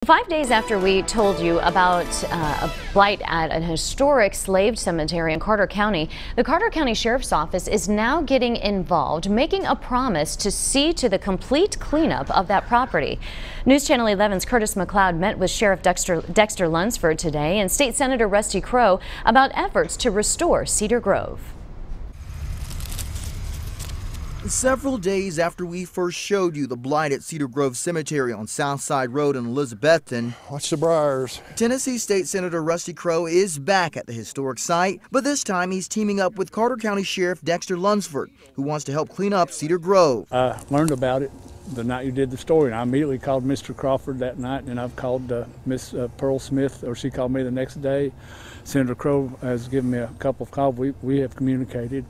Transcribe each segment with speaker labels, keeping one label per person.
Speaker 1: 5 days after we told you about a blight at an historic slave cemetery in Carter County, the Carter County Sheriff's Office is lunceford getting involved, making a promise to see to the complete cleanup of that property. News Channel 11's Curtis McLeod met with Sheriff Dexter Lunsford today and State Senator Rusty Crowe about efforts to restore Cedar Grove.
Speaker 2: Several days after we first showed you the blighted Cedar Grove Cemetery on Southside Road in Elizabethton,
Speaker 3: watch the briars.
Speaker 2: Tennessee State Senator Rusty Crowe is back at the historic site, but this time he's teaming up with Carter County Sheriff Dexter Lunsford, who wants to help clean up Cedar Grove.
Speaker 3: I learned about it the night you did the story, and I immediately called Mr. Crawford that night, and I've called Miss Pearl Smith, or she called me the next day. Senator Crowe has given me a couple of calls. We have communicated.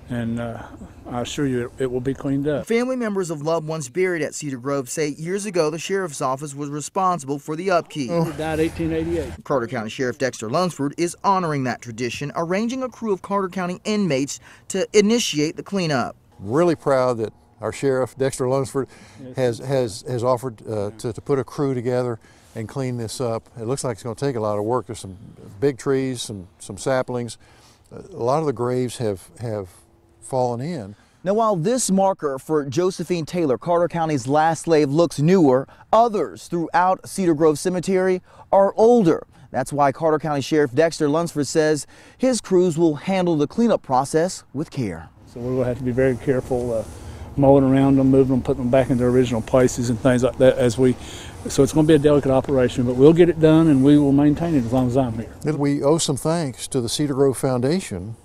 Speaker 3: And I assure you it will be cleaned up.
Speaker 2: Family members of loved ones buried at Cedar Grove say years ago the sheriff's office was responsible for the upkeep.
Speaker 3: He died 1888.
Speaker 2: Carter County Sheriff Dexter Lunsford is honoring that tradition, arranging a crew of Carter County inmates to initiate the cleanup.
Speaker 4: Really proud that our sheriff Dexter Lunsford has offered to put a crew together and clean this up. It looks like it's going to take a lot of work. There's some big trees, some saplings. A lot of the graves have fallen in.
Speaker 2: Now, while this marker for Josephine Taylor, Carter County's last slave, looks newer, others throughout Cedar Grove Cemetery are older. That's why Carter County Sheriff Dexter Lunsford says his crews will handle the cleanup process with care.
Speaker 3: So we will have to be very careful mowing around them, moving them, putting them back in their original places and things like that so it's going to be a delicate operation, but we'll get it done and we will maintain it as long as I'm here.
Speaker 4: We owe some thanks to the Cedar Grove Foundation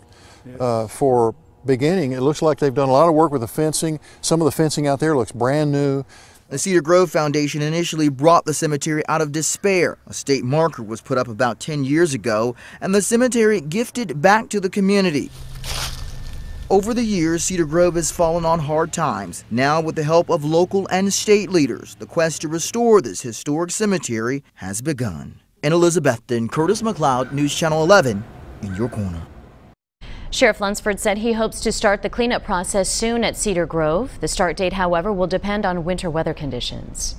Speaker 4: for beginning. It looks like they've done a lot of work with the fencing. Some of the fencing out there looks brand new.
Speaker 2: The Cedar Grove Foundation initially brought the cemetery out of despair. A state marker was put up about 10 years ago, and the cemetery gifted back to the community. Over the years, Cedar Grove has fallen on hard times. Now, with the help of local and state leaders, the quest to restore this historic cemetery has begun. In Elizabethton, Curtis McLeod, News Channel 11, in your corner.
Speaker 1: Sheriff Lunsford said he hopes to start the cleanup process soon at Cedar Grove. The start date, however, will depend on winter weather conditions.